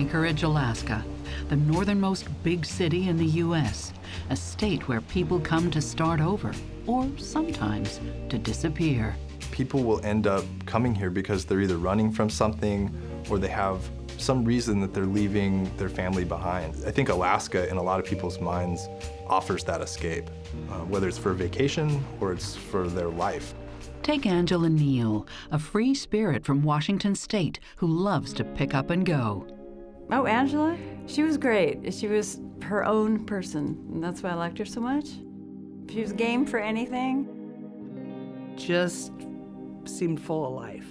Anchorage, Alaska, the northernmost big city in the U.S., a state where people come to start over, or sometimes to disappear. People will end up coming here because they're either running from something or they have some reason that they're leaving their family behind. I think Alaska, in a lot of people's minds, offers that escape, whether it's for a vacation or it's for their life. Take Angela Neal, a free spirit from Washington State who loves to pick up and go. Oh, Angela? She was great. She was her own person, and that's why I liked her so much. She was game for anything. Just seemed full of life.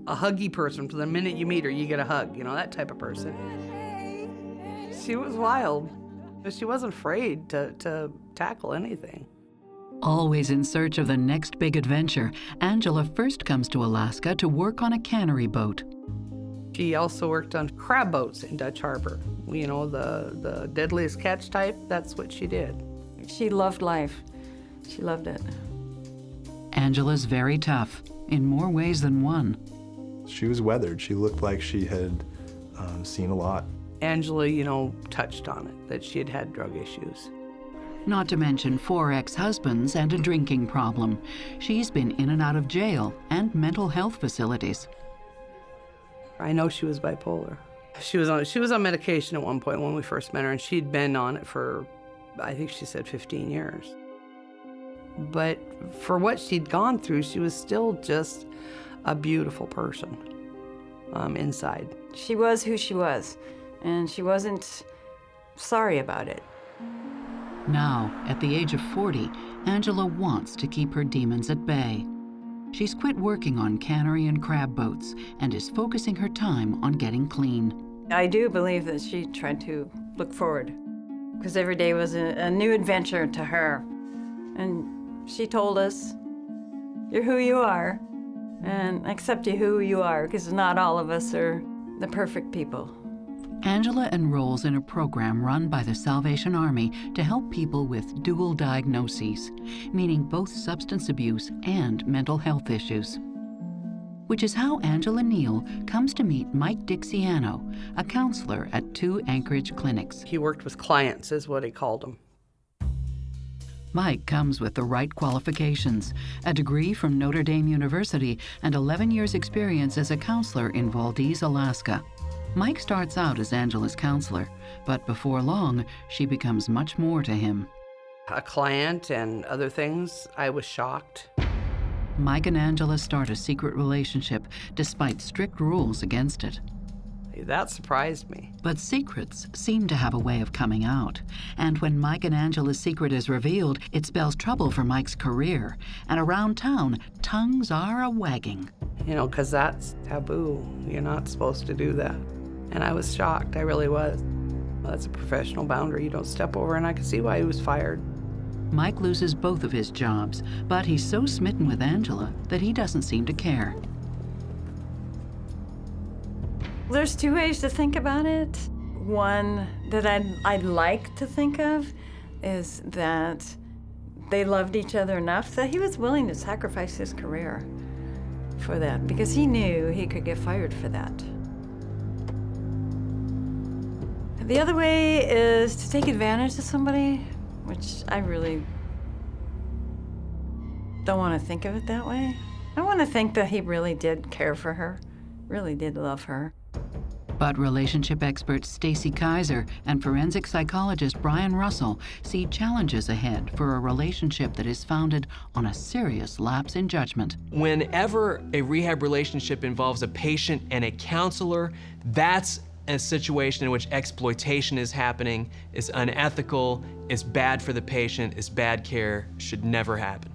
A huggy person. From the minute you meet her, you get a hug, you know, that type of person. She was wild. She wasn't afraid to tackle anything. Always in search of the next big adventure, Angela first comes to Alaska to work on a cannery boat. She also worked on crab boats in Dutch Harbor. You know, the deadliest catch type, that's what she did. She loved life. She loved it. Angela's very tough, in more ways than one. She was weathered. She looked like she had seen a lot. Angela, you know, touched on it, that she had had drug issues. Not to mention 4 ex-husbands and a drinking problem. She's been in and out of jail and mental health facilities. I know she was bipolar. She was on medication at one point when we first met her, and she'd been on it for, I think she said 15 years. But for what she'd gone through, she was still just a beautiful person inside. She was who she was, and she wasn't sorry about it. Now, at the age of 40, Angela wants to keep her demons at bay. She's quit working on cannery and crab boats and is focusing her time on getting clean. I do believe that she tried to look forward, because every day was a new adventure to her. And she told us, you're who you are, and accept you who you are, because not all of us are the perfect people. Angela enrolls in a program run by the Salvation Army to help people with dual diagnoses, meaning both substance abuse and mental health issues. Which is how Angela Neal comes to meet Mike Dixiano, a counselor at 2 Anchorage clinics. He worked with clients, is what he called them. Mike comes with the right qualifications, a degree from Notre Dame University and 11 years experience as a counselor in Valdez, Alaska. Mike starts out as Angela's counselor, but before long, she becomes much more to him. A client and other things, I was shocked. Mike and Angela start a secret relationship, despite strict rules against it. That surprised me. But secrets seem to have a way of coming out. And when Mike and Angela's secret is revealed, it spells trouble for Mike's career. And around town, tongues are a-wagging. You know, because that's taboo. You're not supposed to do that. And I was shocked, I really was. That's a professional boundary you don't step over, and I could see why he was fired. Mike loses both of his jobs, but he's so smitten with Angela that he doesn't seem to care. There's 2 ways to think about it. One that I'd like to think of is that they loved each other enough that he was willing to sacrifice his career for that, because he knew he could get fired for that. The other way is to take advantage of somebody, which I really don't want to think of it that way. I want to think that he really did care for her, really did love her. But relationship expert Stacy Kaiser and forensic psychologist Brian Russell see challenges ahead for a relationship that is founded on a serious lapse in judgment. Whenever a rehab relationship involves a patient and a counselor, that's a situation in which exploitation is happening, is unethical, is bad for the patient, is bad care, should never happen.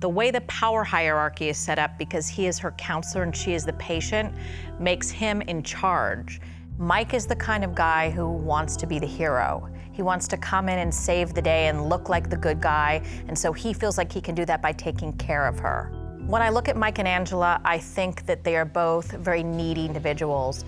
The way the power hierarchy is set up, because he is her counselor and she is the patient, makes him in charge. Mike is the kind of guy who wants to be the hero. He wants to come in and save the day and look like the good guy, and so he feels like he can do that by taking care of her. When I look at Mike and Angela, I think that they are both very needy individuals.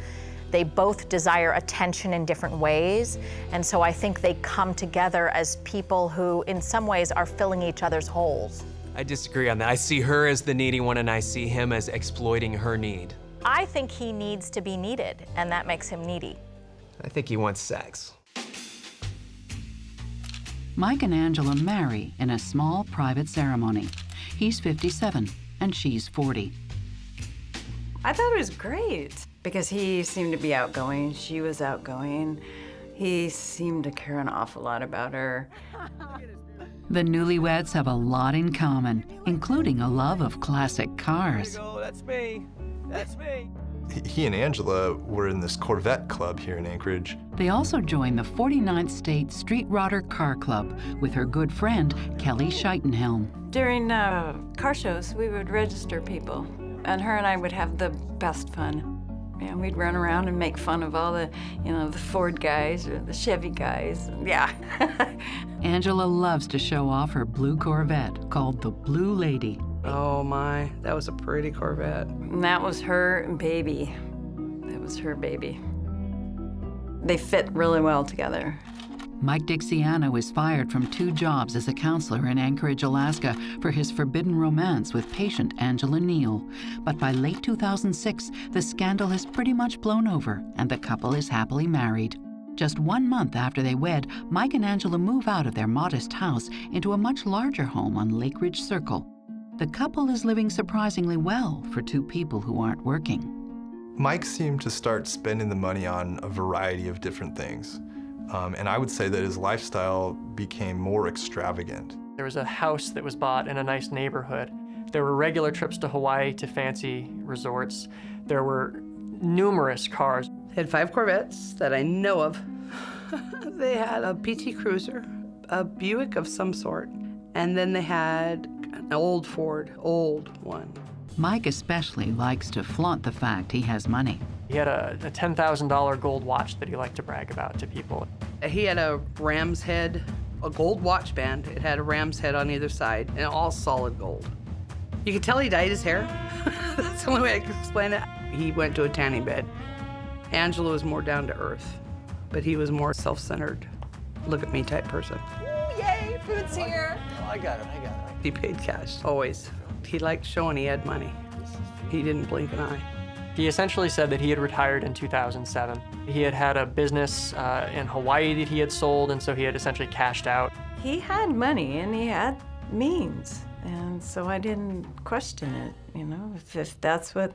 They both desire attention in different ways, and so I think they come together as people who, in some ways, are filling each other's holes. I disagree on that. I see her as the needy one, and I see him as exploiting her need. I think he needs to be needed, and that makes him needy. I think he wants sex. Mike and Angela marry in a small private ceremony. He's 57 and she's 40. I thought it was great because he seemed to be outgoing. She was outgoing. He seemed to care an awful lot about her. The newlyweds have a lot in common, including a love of classic cars. There you go, that's me. That's me. He and Angela were in this Corvette club here in Anchorage. They also joined the 49th State Street Rodder Car Club with her good friend, Kelly Scheitenhelm. During car shows, we would register people, and her and I would have the best fun. And we'd run around and make fun of all the, the Ford guys or the Chevy guys. Yeah. Angela loves to show off her blue Corvette called the Blue Lady. Oh my, that was a pretty Corvette. And that was her baby. That was her baby. They fit really well together. Mike Dixiano is fired from 2 jobs as a counselor in Anchorage, Alaska for his forbidden romance with patient Angela Neal. But by late 2006, the scandal has pretty much blown over and the couple is happily married. Just 1 month after they wed, Mike and Angela move out of their modest house into a much larger home on Lake Ridge Circle. The couple is living surprisingly well for 2 people who aren't working. Mike seemed to start spending the money on a variety of different things. And I would say that his lifestyle became more extravagant. There was a house that was bought in a nice neighborhood. There were regular trips to Hawaii to fancy resorts. There were numerous cars. They had 5 Corvettes that I know of. They had a PT Cruiser, a Buick of some sort, and then they had an old Ford, old one. Mike especially likes to flaunt the fact he has money. He had a $10,000 gold watch that he liked to brag about to people. He had a ram's head, a gold watch band. It had a ram's head on either side, and all solid gold. You could tell he dyed his hair. That's the only way I can explain it. He went to a tanning bed. Angela was more down to earth, but he was more self-centered, look at me type person. Ooh, yay, food's here. Oh, I got it. He paid cash, always. He liked showing he had money. He didn't blink an eye. He essentially said that he had retired in 2007. He had had a business in Hawaii that he had sold, and so he had essentially cashed out. He had money and he had means, and so I didn't question it. If that's what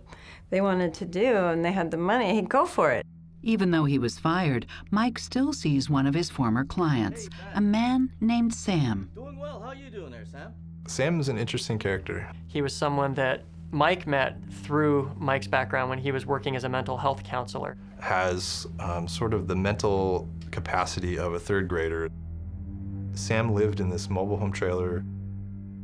they wanted to do and they had the money, he'd go for it. Even though he was fired, Mike still sees one of his former clients, a man named Sam. Doing well. How you doing there, Sam? Sam's an interesting character. He was someone that Mike met through Mike's background when he was working as a mental health counselor. Has sort of the mental capacity of a 3rd grader. Sam lived in this mobile home trailer.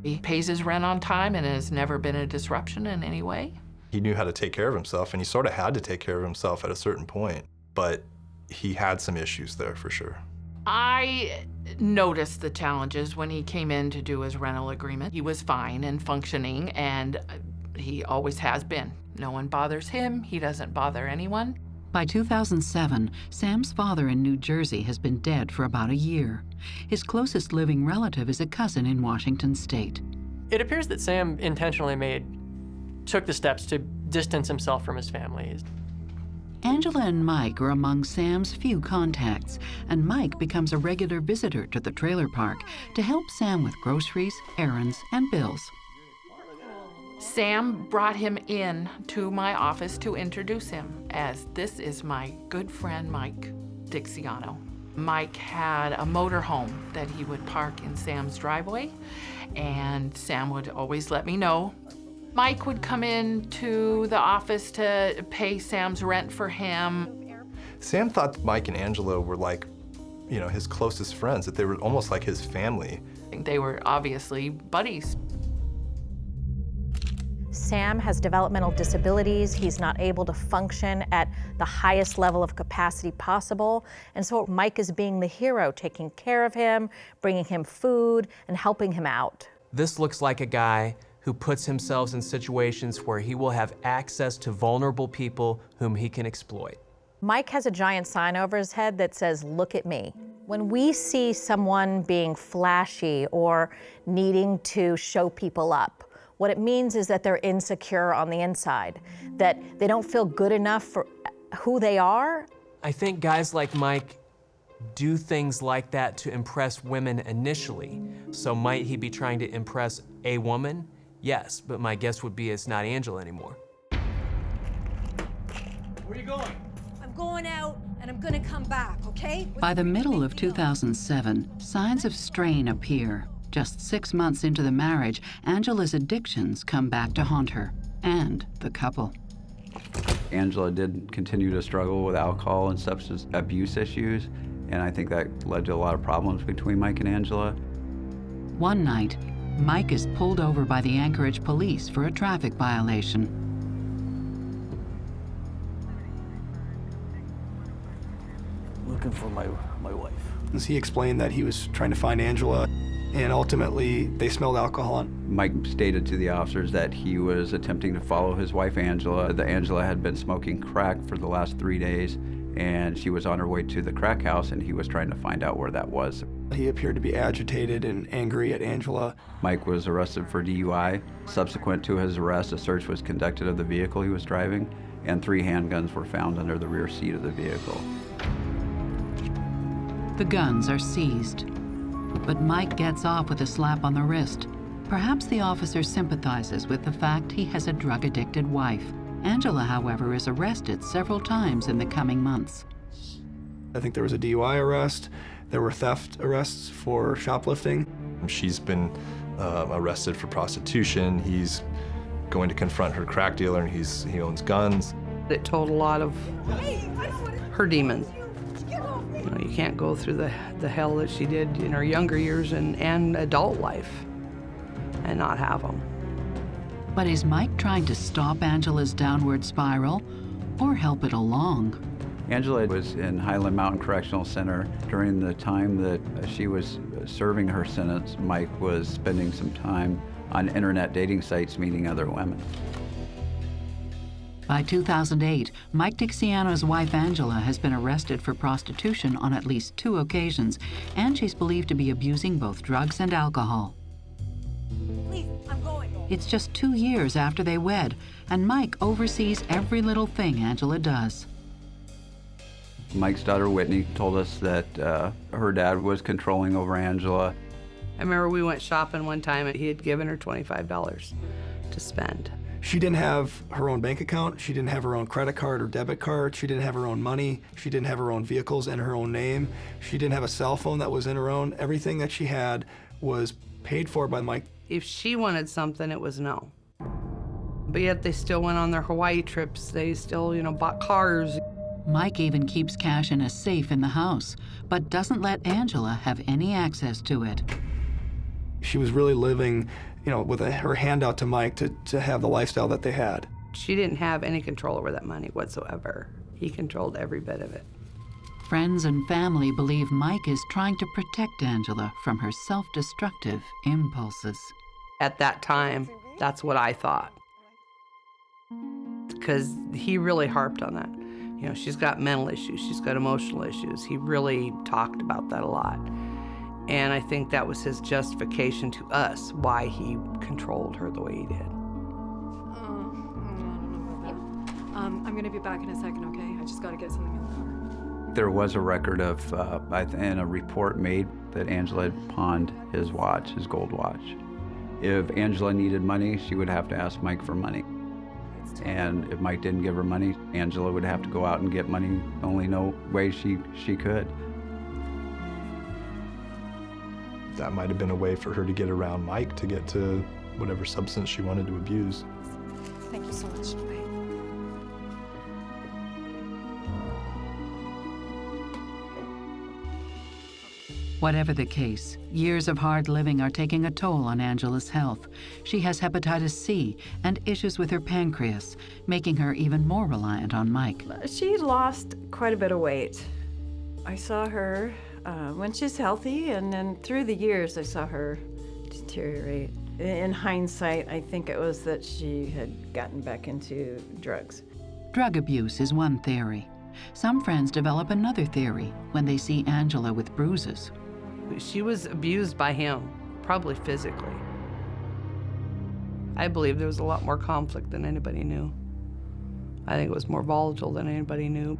He pays his rent on time and has never been a disruption in any way. He knew how to take care of himself, and he sort of had to take care of himself at a certain point, but he had some issues there for sure. I noticed the challenges when he came in to do his rental agreement. He was fine and functioning, and he always has been. No one bothers him, he doesn't bother anyone. By 2007, Sam's father in New Jersey has been dead for about a year. His closest living relative is a cousin in Washington State. It appears that Sam intentionally took the steps to distance himself from his family. Angela and Mike are among Sam's few contacts, and Mike becomes a regular visitor to the trailer park to help Sam with groceries, errands, and bills. Sam brought him in to my office to introduce him, as this is my good friend, Mike Dixiano. Mike had a motorhome that he would park in Sam's driveway, and Sam would always let me know. Mike would come in to the office to pay Sam's rent for him. Sam thought that Mike and Angela were like, his closest friends, that they were almost like his family. They were obviously buddies. Sam has developmental disabilities. He's not able to function at the highest level of capacity possible. And so Mike is being the hero, taking care of him, bringing him food, and helping him out. This looks like a guy who puts himself in situations where he will have access to vulnerable people whom he can exploit. Mike has a giant sign over his head that says, "Look at me." When we see someone being flashy or needing to show people up, What it means is that they're insecure on the inside, that they don't feel good enough for who they are. I think guys like Mike do things like that to impress women initially. So might he be trying to impress a woman? Yes, but my guess would be it's not Angela anymore. Where are you going? I'm going out and I'm gonna come back, okay? By the middle of 2007, signs of strain appear. Just 6 months into the marriage, Angela's addictions come back to haunt her and the couple. Angela did continue to struggle with alcohol and substance abuse issues, and I think that led to a lot of problems between Mike and Angela. One night, Mike is pulled over by the Anchorage police for a traffic violation. Looking for my wife. He explained that he was trying to find Angela, and ultimately they smelled alcohol. Mike stated to the officers that he was attempting to follow his wife Angela. That Angela had been smoking crack for the last 3 days, and she was on her way to the crack house, and he was trying to find out where that was. He appeared to be agitated and angry at Angela. Mike was arrested for DUI. Subsequent to his arrest, a search was conducted of the vehicle he was driving, and 3 handguns were found under the rear seat of the vehicle. The guns are seized, but Mike gets off with a slap on the wrist. Perhaps the officer sympathizes with the fact he has a drug-addicted wife. Angela, however, is arrested several times in the coming months. I think there was a DUI arrest. There were theft arrests for shoplifting. She's been arrested for prostitution. He's going to confront her crack dealer, and he owns guns. It told a lot of her demons. You know, you can't go through the hell that she did in her younger years and adult life and not have them. But is Mike trying to stop Angela's downward spiral or help it along? Angela was in Highland Mountain Correctional Center. During the time that she was serving her sentence, Mike was spending some time on internet dating sites meeting other women. By 2008, Mike Dixiano's wife Angela has been arrested for prostitution on at least 2 occasions, and she's believed to be abusing both drugs and alcohol. Please, I'm going. It's just 2 years after they wed, and Mike oversees every little thing Angela does. Mike's daughter Whitney told us that her dad was controlling over Angela. I remember we went shopping one time and he had given her $25 to spend. She didn't have her own bank account. She didn't have her own credit card or debit card. She didn't have her own money. She didn't have her own vehicles in her own name. She didn't have a cell phone that was in her own. Everything that she had was paid for by Mike. If she wanted something, it was no. But yet they still went on their Hawaii trips. They still, bought cars. Mike even keeps cash in a safe in the house, but doesn't let Angela have any access to it. She was really living, with her hand out to Mike to have the lifestyle that they had. She didn't have any control over that money whatsoever. He controlled every bit of it. Friends and family believe Mike is trying to protect Angela from her self-destructive impulses. At that time, that's what I thought. Because he really harped on that. She's got mental issues, she's got emotional issues. He really talked about that a lot. And I think that was his justification to us, why he controlled her the way he did. I don't know about that. I'm gonna be back in a second, okay? I just gotta get something in the car. There was a record of, and a report made that Angela had pawned his watch, his gold watch. If Angela needed money, she would have to ask Mike for money. And if Mike didn't give her money, Angela would have to go out and get money, only no way she could. That might have been a way for her to get around Mike to get to whatever substance she wanted to abuse. Thank you so much. Bye. Whatever the case, years of hard living are taking a toll on Angela's health. She has hepatitis C and issues with her pancreas, making her even more reliant on Mike. She lost quite a bit of weight. I saw her when she's healthy, and then through the years I saw her deteriorate. In hindsight, I think it was that she had gotten back into drugs. Drug abuse is one theory. Some friends develop another theory when they see Angela with bruises. She was abused by him, probably physically. I believe there was a lot more conflict than anybody knew. I think it was more volatile than anybody knew.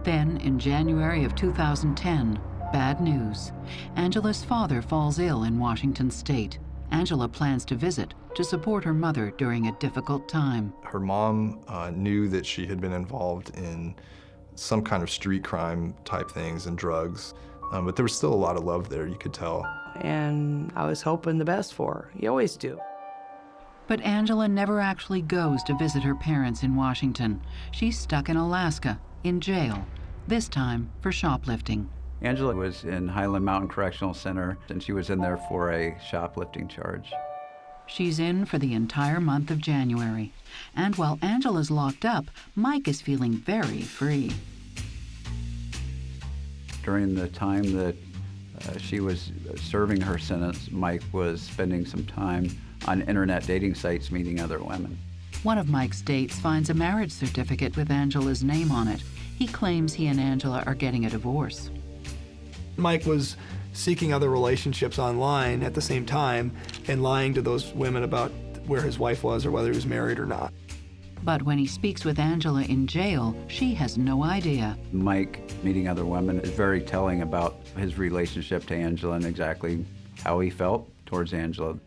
Then, in January of 2010, bad news. Angela's father falls ill in Washington State. Angela plans to visit to support her mother during a difficult time. Her mom knew that she had been involved in some kind of street crime type things and drugs, but there was still a lot of love there, you could tell. And I was hoping the best for her. You always do. But Angela never actually goes to visit her parents in Washington. She's stuck in Alaska, in jail, this time for shoplifting. Angela was in Highland Mountain Correctional Center, and she was in there for a shoplifting charge. She's in for the entire month of January. And while Angela's locked up, Mike is feeling very free. During the time that she was serving her sentence, Mike was spending some time on internet dating sites meeting other women. One of Mike's dates finds a marriage certificate with Angela's name on it. He claims he and Angela are getting a divorce. Mike was seeking other relationships online at the same time and lying to those women about where his wife was or whether he was married or not. But when he speaks with Angela in jail, she has no idea. Mike meeting other women is very telling about his relationship to Angela and exactly how he felt towards Angela.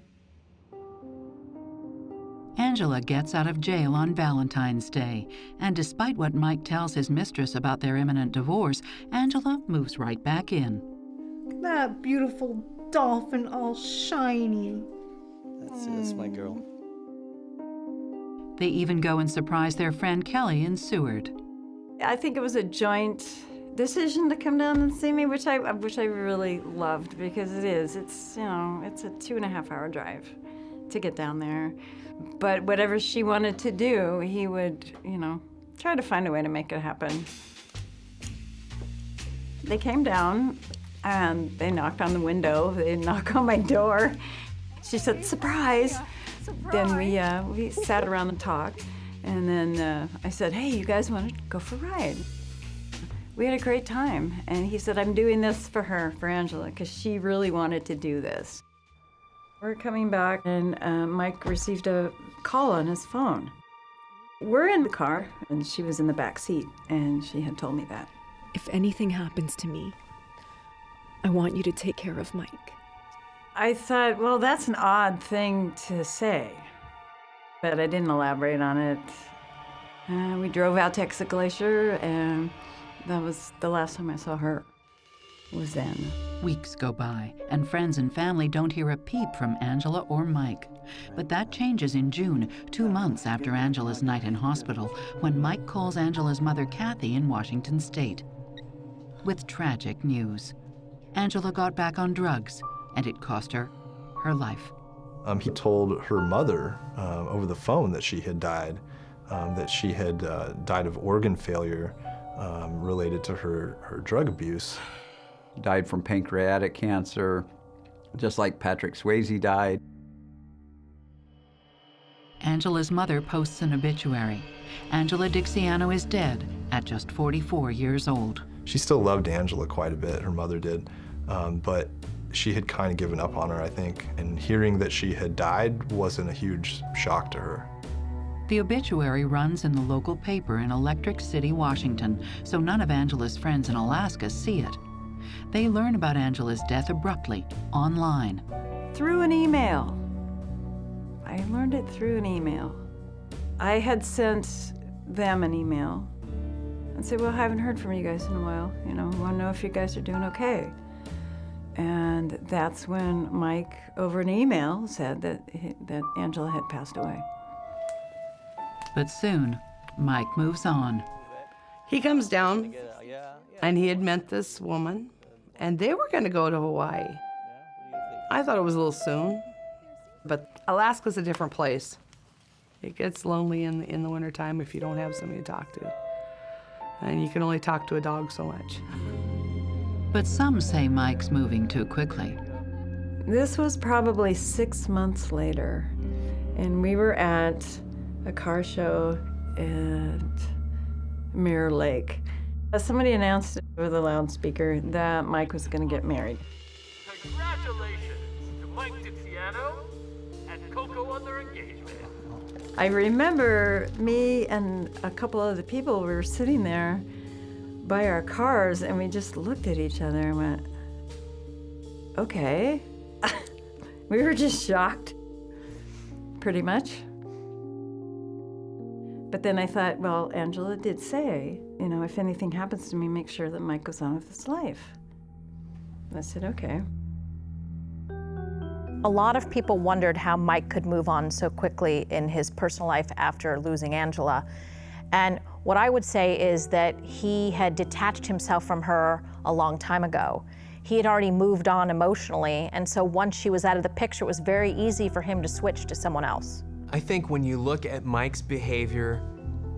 Angela gets out of jail on Valentine's Day, and despite what Mike tells his mistress about their imminent divorce, Angela moves right back in. That beautiful dolphin all shiny. That's my girl. They even go and surprise their friend Kelly in Seward. I think it was a joint decision to come down and see me, which I really loved, because it's, you know, it's a 2.5-hour drive to get down there. But whatever she wanted to do, he would, you know, try to find a way to make it happen. They came down and they knocked on the window. They didn't knock on my door. She said, "Surprise!" Then we sat around and talked, and then I said, "Hey, you guys want to go for a ride?" We had a great time, and he said, "I'm doing this for her, for Angela, because she really wanted to do this." We're coming back, and Mike received a call on his phone. We're in the car, and she was in the back seat, and she had told me that. If anything happens to me, I want you to take care of Mike. I thought, well, that's an odd thing to say, but I didn't elaborate on it. We drove out to Exit Glacier, and that was the last time I saw her, was then. Weeks go by, and friends and family don't hear a peep from Angela or Mike. But that changes in June, 2 months after Angela's night in hospital, when Mike calls Angela's mother, Kathy, in Washington State, with tragic news. Angela got back on drugs, and it cost her her life. He told her mother over the phone that she had died, that she had died of organ failure related to her drug abuse. Died from pancreatic cancer, just like Patrick Swayze died. Angela's mother posts an obituary. Angela Dixiano is dead at just 44 years old. She still loved Angela quite a bit, her mother did, but she had kind of given up on her, I think, and hearing that she had died wasn't a huge shock to her. The obituary runs in the local paper in Electric City, Washington, so none of Angela's friends in Alaska see it. They learn about Angela's death abruptly, online. Through an email. I learned it through an email. I had sent them an email and said, "Well, I haven't heard from you guys in a while. You know, I want to know if you guys are doing okay." And that's when Mike, over an email, said that Angela had passed away. But soon, Mike moves on. He comes down, and he had met this woman, and they were going to go to Hawaii. I thought it was a little soon, but Alaska's a different place. It gets lonely in the wintertime if you don't have somebody to talk to. And you can only talk to a dog so much. But some say Mike's moving too quickly. This was probably 6 months later, and we were at a car show at Mirror Lake. Somebody announced over the loudspeaker that Mike was going to get married. Congratulations to Mike Dixiano and Coco on their engagement. I remember me and a couple other people, we were sitting there by our cars and we just looked at each other and went, okay. We were just shocked, pretty much. But then I thought, well, Angela did say, you know, if anything happens to me, make sure that Mike goes on with his life. And I said, okay. A lot of people wondered how Mike could move on so quickly in his personal life after losing Angela. And what I would say is that he had detached himself from her a long time ago. He had already moved on emotionally, and so once she was out of the picture, it was very easy for him to switch to someone else. I think when you look at Mike's behavior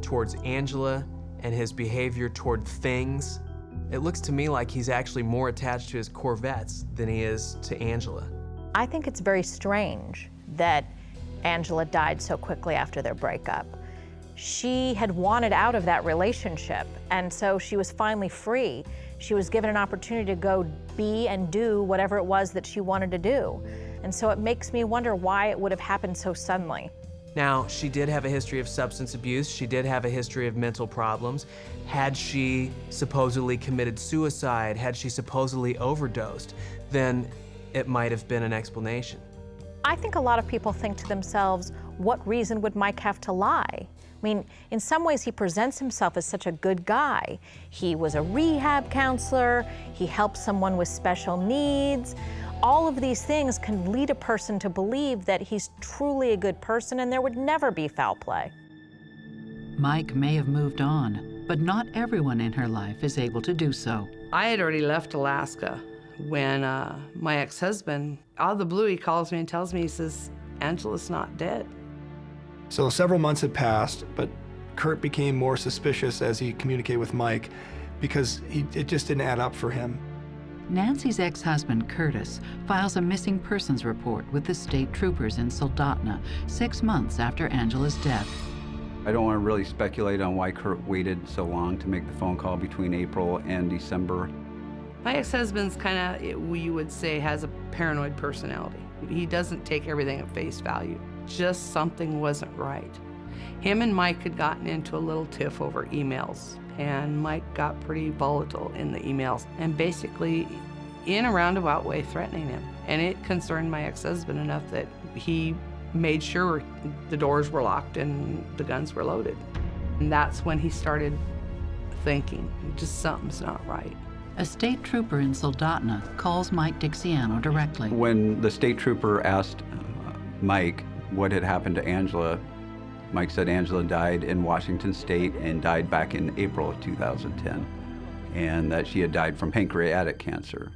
towards Angela and his behavior toward things, it looks to me like he's actually more attached to his Corvettes than he is to Angela. I think it's very strange that Angela died so quickly after their breakup. She had wanted out of that relationship, and so she was finally free. She was given an opportunity to go be and do whatever it was that she wanted to do. And so it makes me wonder why it would have happened so suddenly. Now, she did have a history of substance abuse. She did have a history of mental problems. Had she supposedly committed suicide, had she supposedly overdosed, then it might have been an explanation. I think a lot of people think to themselves, what reason would Mike have to lie? I mean, in some ways, he presents himself as such a good guy. He was a rehab counselor, he helped someone with special needs. All of these things can lead a person to believe that he's truly a good person and there would never be foul play. Mike may have moved on, but not everyone in her life is able to do so. I had already left Alaska when my ex-husband, out of the blue, he calls me and tells me, he says, Angela's not dead. So several months had passed, but Kurt became more suspicious as he communicated with Mike because it just didn't add up for him. Nancy's ex-husband, Curtis, files a missing persons report with the state troopers in Soldotna 6 months after Angela's death. I don't want to really speculate on why Kurt waited so long to make the phone call between April and December. My ex-husband's kind of, you would say, has a paranoid personality. He doesn't take everything at face value. Just something wasn't right. Him and Mike had gotten into a little tiff over emails, and Mike got pretty volatile in the emails and basically, in a roundabout way, threatening him. And it concerned my ex-husband enough that he made sure the doors were locked and the guns were loaded. And that's when he started thinking, just something's not right. A state trooper in Soldotna calls Mike Dixiano directly. When the state trooper asked Mike what had happened to Angela, Mike said Angela died in Washington State and died back in April of 2010, and that she had died from pancreatic cancer.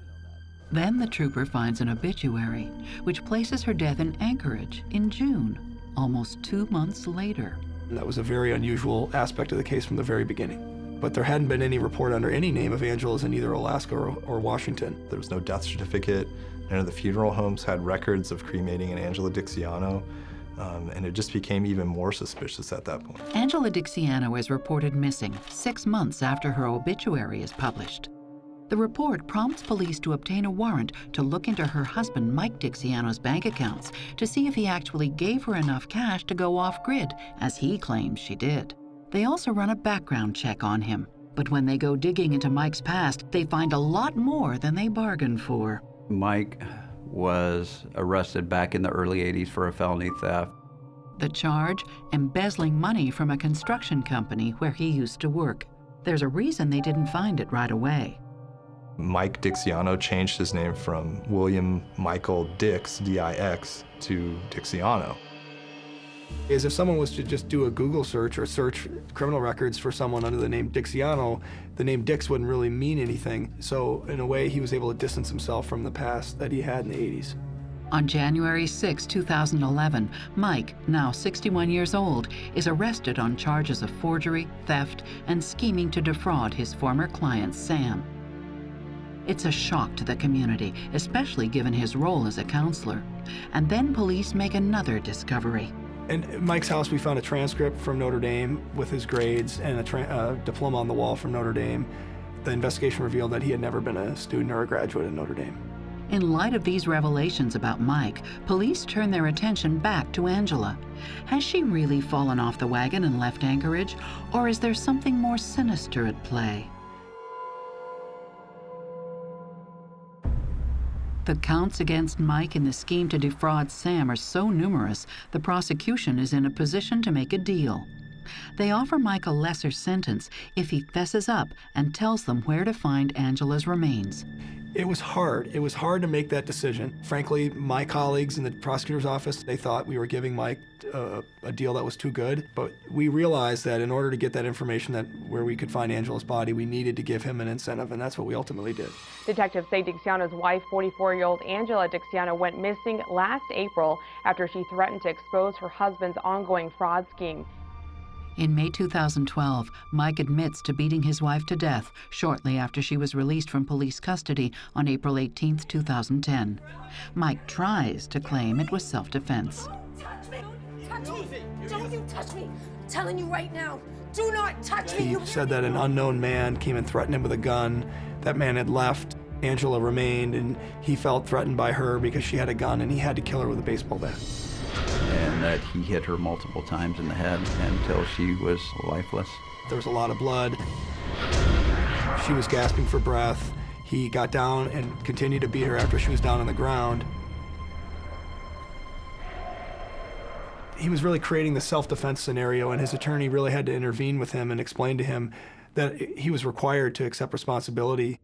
Then the trooper finds an obituary, which places her death in Anchorage in June, almost 2 months later. And that was a very unusual aspect of the case from the very beginning. But there hadn't been any report under any name of Angela's in either Alaska or Washington. There was no death certificate. None of the funeral homes had records of cremating an Angela Dixiano. And it just became even more suspicious at that point. Angela Dixiano is reported missing 6 months after her obituary is published. The report prompts police to obtain a warrant to look into her husband Mike Dixiano's bank accounts to see if he actually gave her enough cash to go off-grid, as he claims she did. They also run a background check on him, but when they go digging into Mike's past, they find a lot more than they bargained for. Mike was arrested back in the early 80s for a felony theft. The charge, embezzling money from a construction company where he used to work. There's a reason they didn't find it right away. Mike Dixiano changed his name from William Michael Dix, D-I-X, to Dixiano. Is if someone was to just do a Google search or search criminal records for someone under the name Dixiano, the name Dix wouldn't really mean anything. So in a way, he was able to distance himself from the past that he had in the 80s. On January 6, 2011, Mike, now 61 years old, is arrested on charges of forgery, theft, and scheming to defraud his former client, Sam. It's a shock to the community, especially given his role as a counselor. And then police make another discovery. In Mike's house, we found a transcript from Notre Dame with his grades and a diploma on the wall from Notre Dame. The investigation revealed that he had never been a student or a graduate at Notre Dame. In light of these revelations about Mike, police turn their attention back to Angela. Has she really fallen off the wagon and left Anchorage, or is there something more sinister at play? The counts against Mike in the scheme to defraud Sam are so numerous, the prosecution is in a position to make a deal. They offer Mike a lesser sentence if he fesses up and tells them where to find Angela's remains. It was hard. It was hard to make that decision. Frankly, my colleagues in the prosecutor's office, they thought we were giving Mike a deal that was too good. But we realized that in order to get that information where we could find Angela's body, we needed to give him an incentive, and that's what we ultimately did. Detectives say Dixiano's wife, 44-year-old Angela Dixiano, went missing last April after she threatened to expose her husband's ongoing fraud scheme. In May 2012, Mike admits to beating his wife to death shortly after she was released from police custody on April 18, 2010. Mike tries to claim it was self-defense. Touch me! Touch me! Don't you touch me! I'm telling you right now, do not touch me! He said that an unknown man came and threatened him with a gun. That man had left. Angela remained, and he felt threatened by her because she had a gun, and he had to kill her with a baseball bat. And that he hit her multiple times in the head until she was lifeless. There was a lot of blood. She was gasping for breath. He got down and continued to beat her after she was down on the ground. He was really creating the self-defense scenario, and his attorney really had to intervene with him and explain to him that he was required to accept responsibility.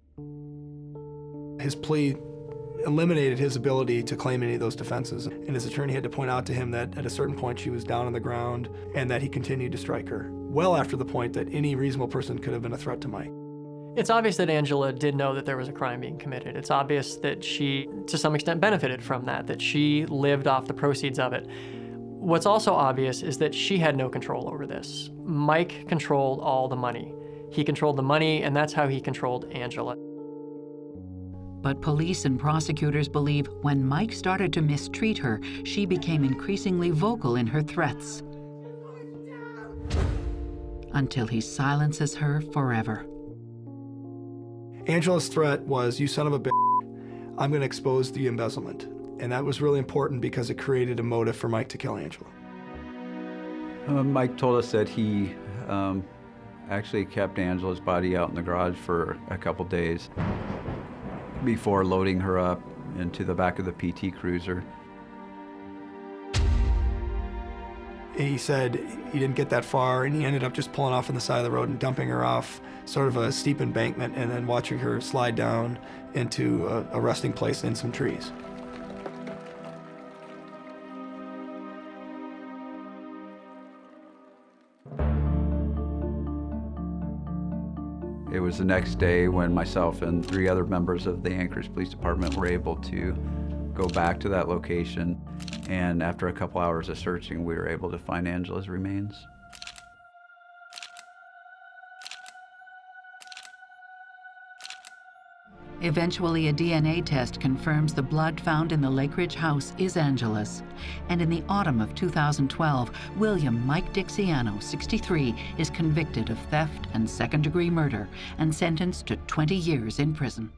His plea eliminated his ability to claim any of those defenses, and his attorney had to point out to him that at a certain point she was down on the ground and that he continued to strike her, well after the point that any reasonable person could have been a threat to Mike. It's obvious that Angela did know that there was a crime being committed. It's obvious that she, to some extent, benefited from that she lived off the proceeds of it. What's also obvious is that she had no control over this. Mike controlled all the money. He controlled the money, and that's how he controlled Angela. But police and prosecutors believe when Mike started to mistreat her, she became increasingly vocal in her threats. Until he silences her forever. Angela's threat was, "You son of a bitch, I'm going to expose the embezzlement." And that was really important because it created a motive for Mike to kill Angela. Mike told us that he actually kept Angela's body out in the garage for a couple days before loading her up into the back of the PT Cruiser. He said he didn't get that far, and he ended up just pulling off on the side of the road and dumping her off sort of a steep embankment and then watching her slide down into a resting place in some trees. It was the next day when myself and 3 other members of the Anchorage Police Department were able to go back to that location, and after a couple hours of searching, we were able to find Angela's remains. Eventually, a DNA test confirms the blood found in the Lake Ridge house is Angela's. And in the autumn of 2012, William Mike Dixiano, 63, is convicted of theft and second-degree murder and sentenced to 20 years in prison.